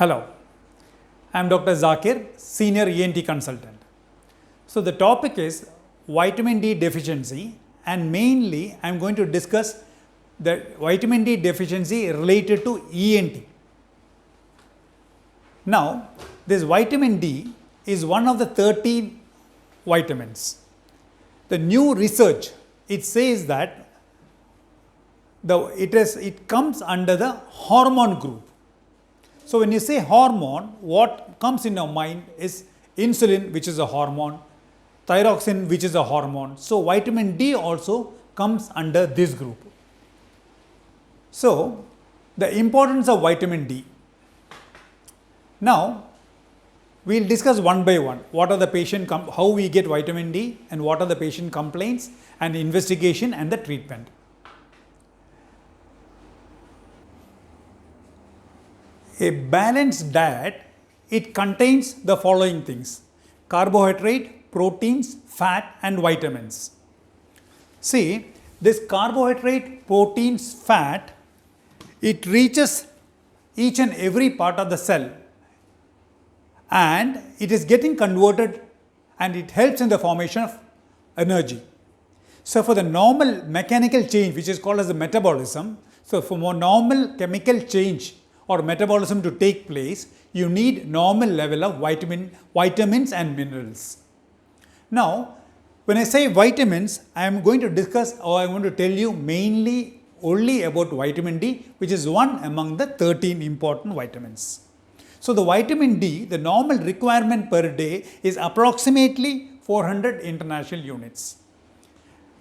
Hello, I am Dr. Zakir, Senior ENT Consultant. So, the topic is vitamin D deficiency, and mainly I am going to discuss the vitamin D deficiency related to ENT. Now, this vitamin D is one of the 13 vitamins. The new research, it says that it comes under the hormone group. So, when you say hormone, what comes in your mind is insulin, which is a hormone, thyroxine, which is a hormone. So, vitamin D also comes under this group. So, the importance of vitamin D. Now, we will discuss one by one. What are the patient, how we get vitamin D, and what are the patient complaints, and investigation and the treatment. A balanced diet, it contains the following things: carbohydrate, proteins, fat and vitamins. See, this carbohydrate, proteins, fat, it reaches each and every part of the cell, and it is getting converted, and it helps in the formation of energy. So, for the normal mechanical change, which is called as the metabolism, so for more normal chemical change or metabolism to take place, you need normal level of vitamins and minerals. Now, when I say vitamins, I am going to discuss, or I am going to tell you mainly only about vitamin D, which is one among the 13 important vitamins. So, the vitamin D, the normal requirement per day is approximately 400 international units.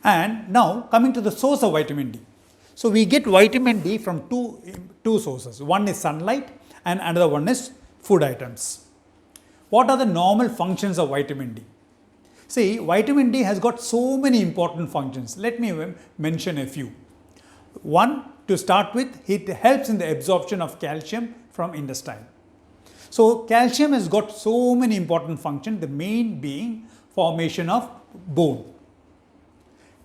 And now, coming to the source of vitamin D. So, we get vitamin D from two sources. One is sunlight and another one is food items. What are the normal functions of vitamin D? See, vitamin D has got so many important functions. Let me mention a few. One, to start with, it helps in the absorption of calcium from intestine. So, calcium has got so many important functions, the main being formation of bone.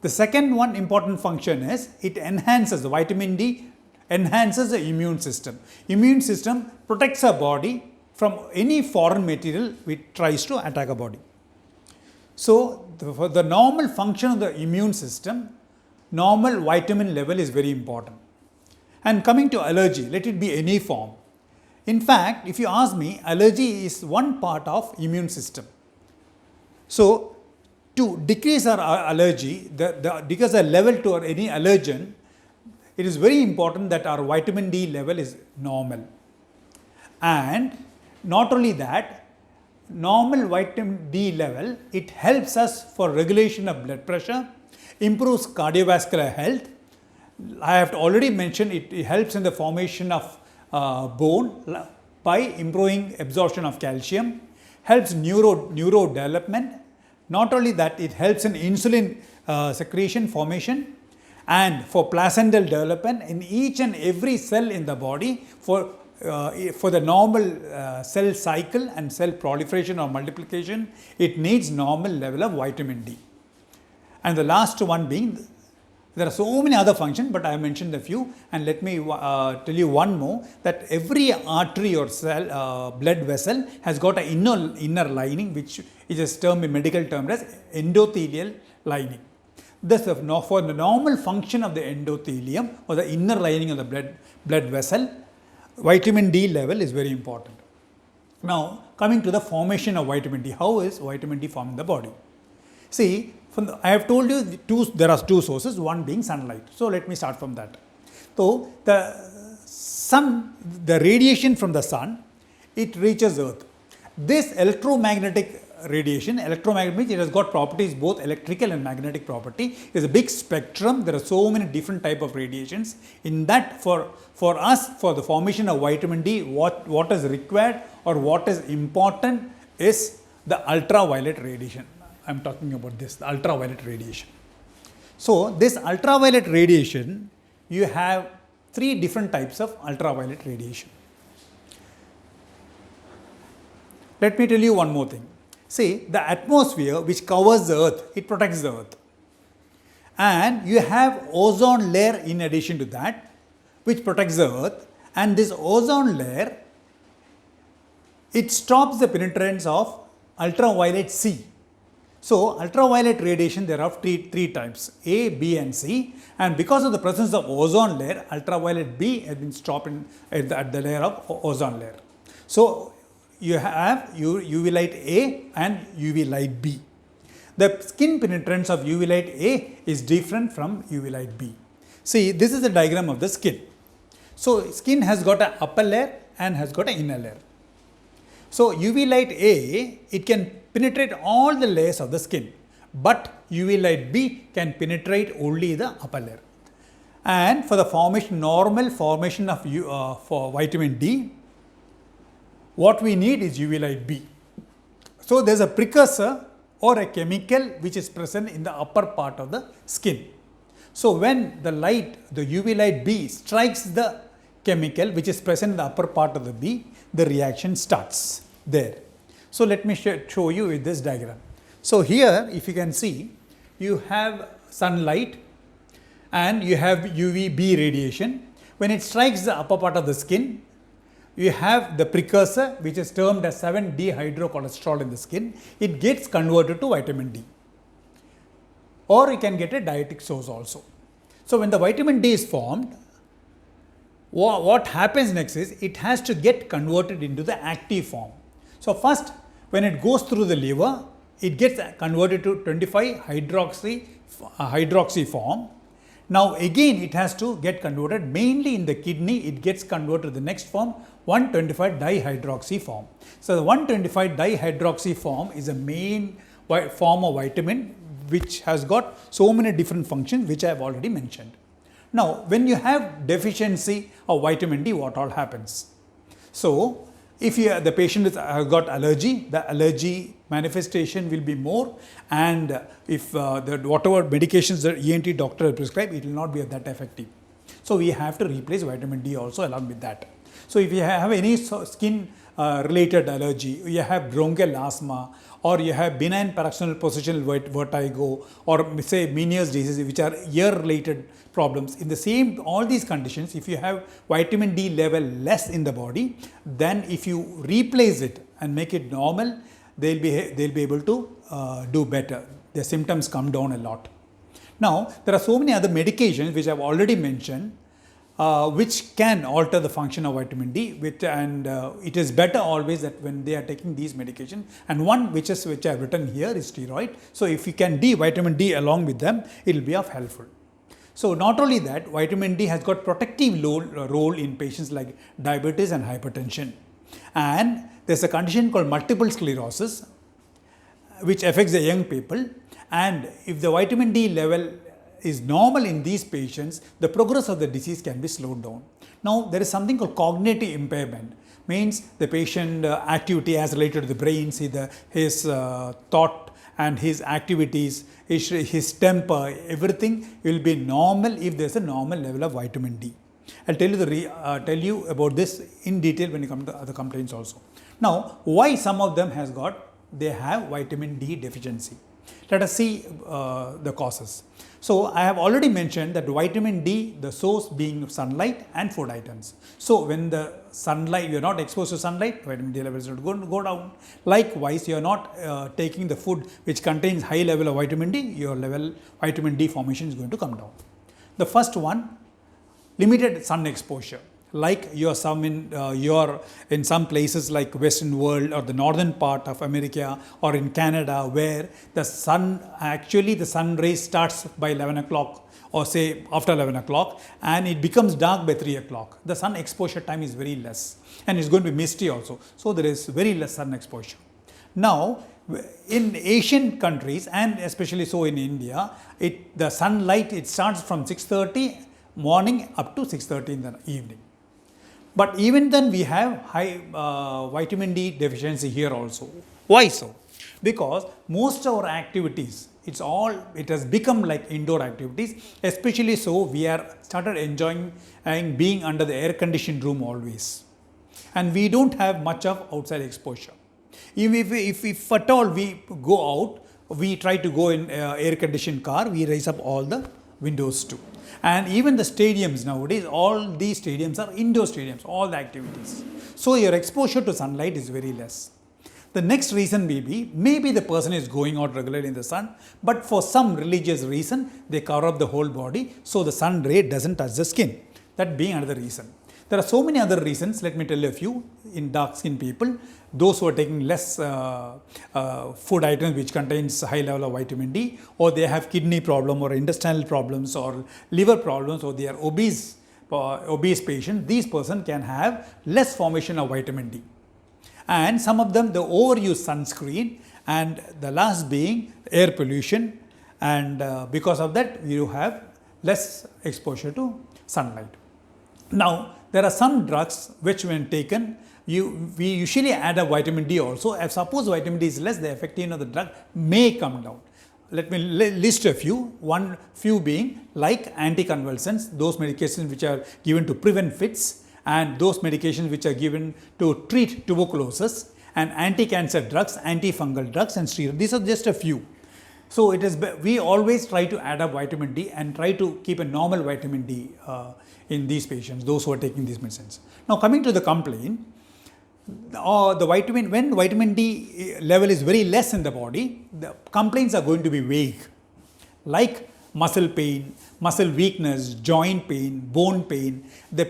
The second one important function is it enhances, the vitamin D enhances the immune system. Immune system protects our body from any foreign material which tries to attack our body. So, for the normal function of the immune system, normal vitamin level is very important. And coming to allergy, let it be any form. In fact, if you ask me, allergy is one part of immune system. So, to decrease our allergy, decrease the level to any allergen, it is very important that our vitamin D level is normal. And not only that, normal vitamin D level, it helps us for regulation of blood pressure, improves cardiovascular health. I have already mentioned it helps in the formation of bone by improving absorption of calcium, helps neuro development. Not only that, it helps in insulin secretion formation and for placental development in each and every cell in the body for the normal cell cycle and cell proliferation or multiplication. It needs normal level of vitamin D. And the last one being, there are so many other functions, but I have mentioned a few, and let me tell you one more, that every artery or cell, blood vessel has got an inner lining, which is termed in medical term as endothelial lining. Thus, for the normal function of the endothelium or the inner lining of the blood vessel, vitamin D level is very important. Now, coming to the formation of vitamin D, how is vitamin D formed in the body? See, I have told you there are two sources, one being sunlight. So, let me start from that. So, the radiation from the sun, it reaches earth. This electromagnetic radiation, means it has got properties, both electrical and magnetic property. It is a big spectrum. There are so many different type of radiations. In that, for us, for the formation of vitamin D, what is required or what is important is the ultraviolet radiation. I am talking about this, the ultraviolet radiation. So, this ultraviolet radiation, you have three different types of ultraviolet radiation. Let me tell you one more thing. See, the atmosphere which covers the earth, it protects the earth. And you have ozone layer in addition to that, which protects the earth, and this ozone layer it stops the penetrance of ultraviolet C. So, ultraviolet radiation, there are three types, A, B and C, and because of the presence of ozone layer, ultraviolet B has been stopped at the layer of ozone layer. So, you have UV light A and UV light B. The skin penetrance of UV light A is different from UV light B. See, this is a diagram of the skin. So, skin has got an upper layer and has got an inner layer. So, UV light A, it can penetrate all the layers of the skin, but UV light B can penetrate only the upper layer. And for the normal formation of for vitamin D, what we need is UV light B. So, there is a precursor or a chemical which is present in the upper part of the skin. So, when the UV light B strikes the chemical which is present in the upper part of the B, the reaction starts there. So, let me show you with this diagram. So, here if you can see, you have sunlight and you have UVB radiation. When it strikes the upper part of the skin, you have the precursor which is termed as 7-dehydrocholesterol in the skin. It gets converted to vitamin D, or you can get a dietic source also. So, when the vitamin D is formed, what happens next is it has to get converted into the active form. So, first when it goes through the liver, it gets converted to 25-hydroxy form. Now, again it has to get converted mainly in the kidney, it gets converted to the next form, 1,25-dihydroxy form. So, the 1,25-dihydroxy form is a main form of vitamin which has got so many different functions which I have already mentioned. Now, when you have deficiency of vitamin D, what all happens? So, if the patient has got allergy, the allergy manifestation will be more, and if whatever medications the ENT doctor prescribe, it will not be that effective. So, we have to replace vitamin D also along with that. So, if you have any skin related allergy, you have bronchial asthma, or you have benign paroxysmal positional vertigo, or say Meniere's disease, which are ear related problems, in the same all these conditions, if you have vitamin D level less in the body, then if you replace it and make it normal, they'll be able to do better. Their symptoms come down a lot. Now, there are so many other medications which I have already mentioned, which can alter the function of vitamin D, and it is better always that when they are taking these medications, and one which I have written here is steroid. So, if you can vitamin D along with them, it will be of helpful. So, not only that, vitamin D has got protective role in patients like diabetes and hypertension, and there is a condition called multiple sclerosis which affects the young people, and if the vitamin D level is normal in these patients, the progress of the disease can be slowed down. Now, there is something called cognitive impairment, means the patient activity as related to the brain, his thought and his activities, his temper, everything will be normal if there is a normal level of vitamin D. I will tell you about this in detail when you come to other complaints also. Now, why some of them they have vitamin D deficiency? Let us see the causes. So, I have already mentioned that vitamin D, the source being sunlight and food items. So, when the sunlight, you are not exposed to sunlight, vitamin D levels will go down. Likewise, you are not taking the food which contains high level of vitamin D, your vitamin D formation is going to come down. The first one, limited sun exposure. Like you are in some places like Western world or the northern part of America or in Canada, where the sun rays starts by 11 o'clock or say after 11 o'clock, and it becomes dark by 3 o'clock. The sun exposure time is very less, and it's going to be misty also. So, there is very less sun exposure. Now, in Asian countries and especially so in India, the sunlight, it starts from 6:30 morning up to 6:30 in the evening. But even then we have high vitamin D deficiency here also. Why so? Because most of our activities, it has become like indoor activities, especially so we are started enjoying and being under the air conditioned room always. And we don't have much of outside exposure. If at all we go out, we try to go in air conditioned car, we raise up all the windows too. And even the stadiums nowadays, all these stadiums are indoor stadiums, all the activities. So your exposure to sunlight is very less. The next reason may be, maybe the person is going out regularly in the sun, but for some religious reason, they cover up the whole body, so the sun ray doesn't touch the skin. That being another reason. There are so many other reasons. Let me tell you a few. In dark skinned people, those who are taking less food items which contains high level of vitamin D, or they have kidney problem or intestinal problems or liver problems, or they are obese patients, these persons can have less formation of vitamin D. And some of them, the overuse sunscreen, and the last being air pollution, and because of that you have less exposure to sunlight. Now, there are some drugs which when taken, we usually add a vitamin D also. If suppose vitamin D is less, the effectiveness of the drug may come down. Let me list a few. Few being like anticonvulsants, those medications which are given to prevent fits, and those medications which are given to treat tuberculosis, and anti-cancer drugs, antifungal drugs, and steroids. These are just a few. So we always try to add up vitamin D and try to keep a normal vitamin D in these patients, those who are taking these medicines. Now coming to the complaint, when vitamin D level is very less in the body, the complaints are going to be vague, like muscle pain, muscle weakness, joint pain, bone pain. The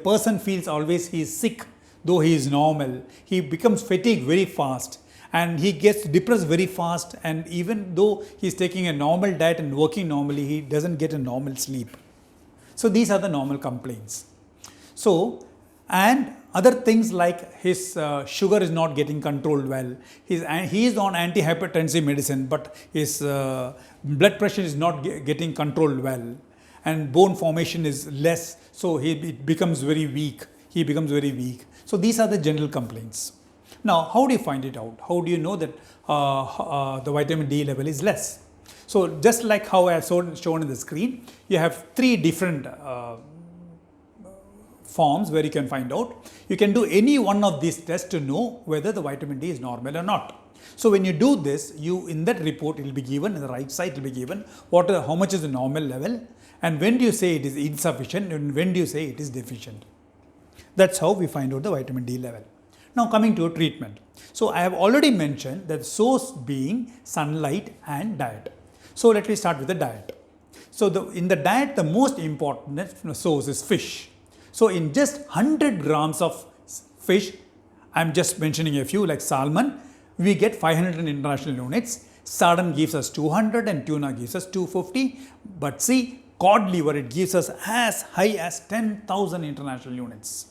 person feels always he is sick, though he is normal. He becomes fatigued very fast, and he gets depressed very fast, and even though he is taking a normal diet and working normally, he doesn't get a normal sleep. So these are the normal complaints. So, and other things like his sugar is not getting controlled well. He is on antihypertensive medicine, but his blood pressure is not getting controlled well, and bone formation is less, so it becomes very weak. He becomes very weak. So these are the general complaints. Now, how do you find it out? How do you know that the vitamin D level is less? So just like how I have shown in the screen, you have three different forms where you can find out. You can do any one of these tests to know whether the vitamin D is normal or not. So when you do this, in that report it will be given, in the right side it will be given how much is the normal level, and when do you say it is insufficient, and when do you say it is deficient. That's how we find out the vitamin D level. Now coming to treatment. So I have already mentioned that source being sunlight and diet. So let me start with the diet. So in the diet, the most important source is fish. So in just 100 grams of fish, I'm just mentioning a few like salmon, we get 500 international units. Sardine gives us 200 and tuna gives us 250. But see, cod liver, it gives us as high as 10,000 international units.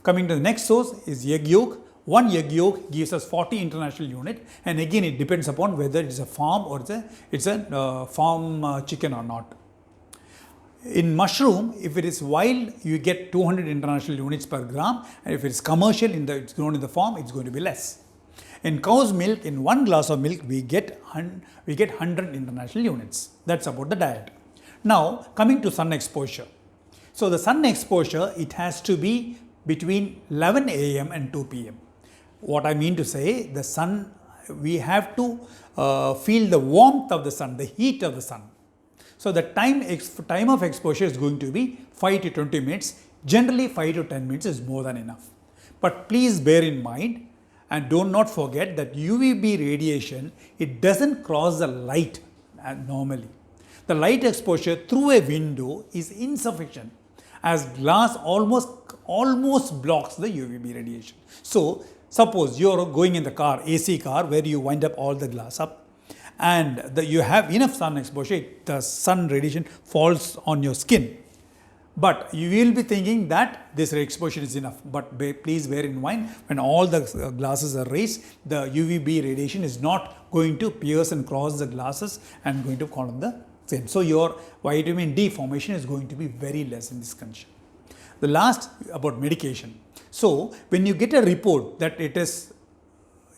Coming to the next source is egg yolk. One egg yolk gives us 40 international unit, and again it depends upon whether it is a farm or it's a farm chicken or not. In mushroom, if it is wild, you get 200 international units per gram, and if it is commercial, it's grown in the farm, it's going to be less. In cow's milk, in 1 glass of milk, we get 100 international units. That's about the diet. Now, coming to sun exposure. So the sun exposure, it has to be between 11 a.m. and 2 p.m. What I mean to say, the sun, we have to feel the warmth of the sun, the heat of the sun. So the time of exposure is going to be 5 to 20 minutes. Generally 5 to 10 minutes is more than enough. But please bear in mind and do not forget that UVB radiation, it doesn't cross the light normally. The light exposure through a window is insufficient, as glass almost blocks the UVB radiation. So suppose you are going in the car, AC car, where you wind up all the glass up, and you have enough sun exposure, the sun radiation falls on your skin. But you will be thinking that this exposure is enough. But please bear in mind, when all the glasses are raised, the UVB radiation is not going to pierce and cross the glasses and going to column the skin. So your vitamin D formation is going to be very less in this condition. The last about medication. So when you get a report that it is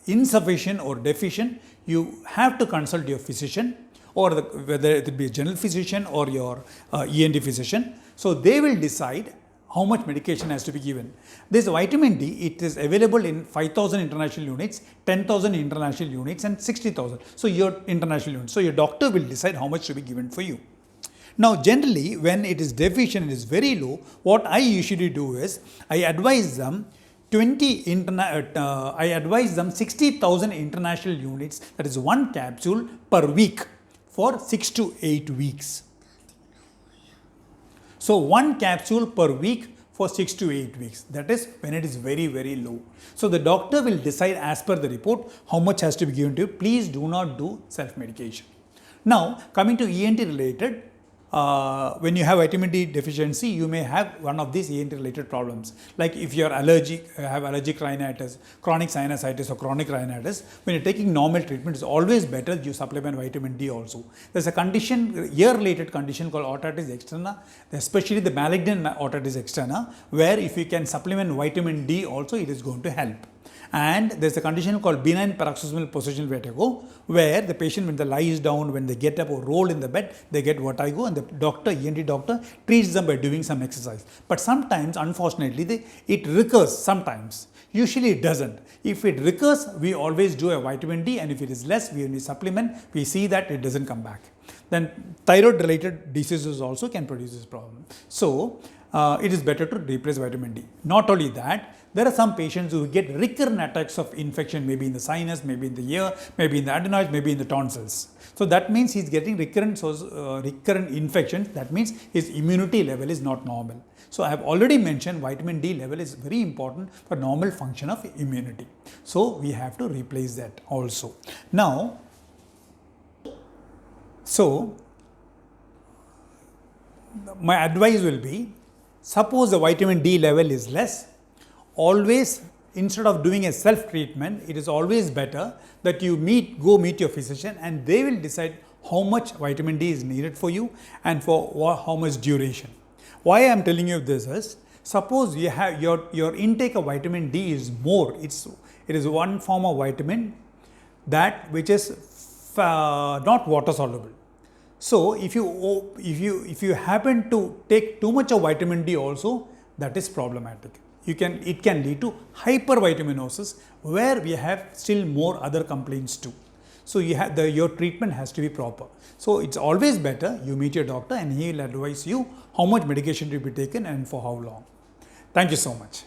insufficient or deficient, you have to consult your physician, or whether it be a general physician or your ENT physician. So they will decide how much medication has to be given. This vitamin D, it is available in 5,000 international units, 10,000 international units, and 60,000. So your international units. So your doctor will decide how much to be given for you. Now generally when it is deficient, it is very low, what I usually do is I advise them 60,000 international units, that is one capsule per week for 6 to 8 weeks. So one capsule per week for 6 to 8 weeks, that is when it is very, very low. So the doctor will decide as per the report how much has to be given to you. Please do not do self-medication. Now coming to ENT related, when you have vitamin D deficiency, you may have one of these ENT related problems. Like if you are allergic, have allergic rhinitis, chronic sinusitis or chronic rhinitis, when you're taking normal treatment, it's always better you supplement vitamin D also. There's a condition, ear related condition called otitis externa, especially the malignant otitis externa, where if you can supplement vitamin D also, it is going to help. And there's a condition called benign paroxysmal positional vertigo, where the patient, when they lies down, when they get up or roll in the bed, they get vertigo, and the doctor, ENT doctor, treats them by doing some exercise. But sometimes, unfortunately, it recurs sometimes. Usually it doesn't. If it recurs, we always do a vitamin D, and if it is less, we supplement, we see that it doesn't come back. Then thyroid related diseases also can produce this problem. So it is better to replace vitamin D. Not only that, there are some patients who get recurrent attacks of infection, maybe in the sinus, maybe in the ear, maybe in the adenoids, maybe in the tonsils. So that means he's getting recurrent infections. That means his immunity level is not normal. So I have already mentioned vitamin D level is very important for normal function of immunity. So we have to replace that also. Now, so my advice will be, suppose the vitamin D level is less, always, instead of doing a self-treatment, it is always better that you go meet your physician, and they will decide how much vitamin D is needed for you and for how much duration. Why I am telling you this is, suppose you have your intake of vitamin D is more, it is one form of vitamin that which is not water soluble. So if you happen to take too much of vitamin D also, that is problematic. It can lead to hypervitaminosis, where we have still more other complaints too. So your treatment has to be proper. So it's always better you meet your doctor, and he will advise you how much medication to be taken and for how long. Thank you so much.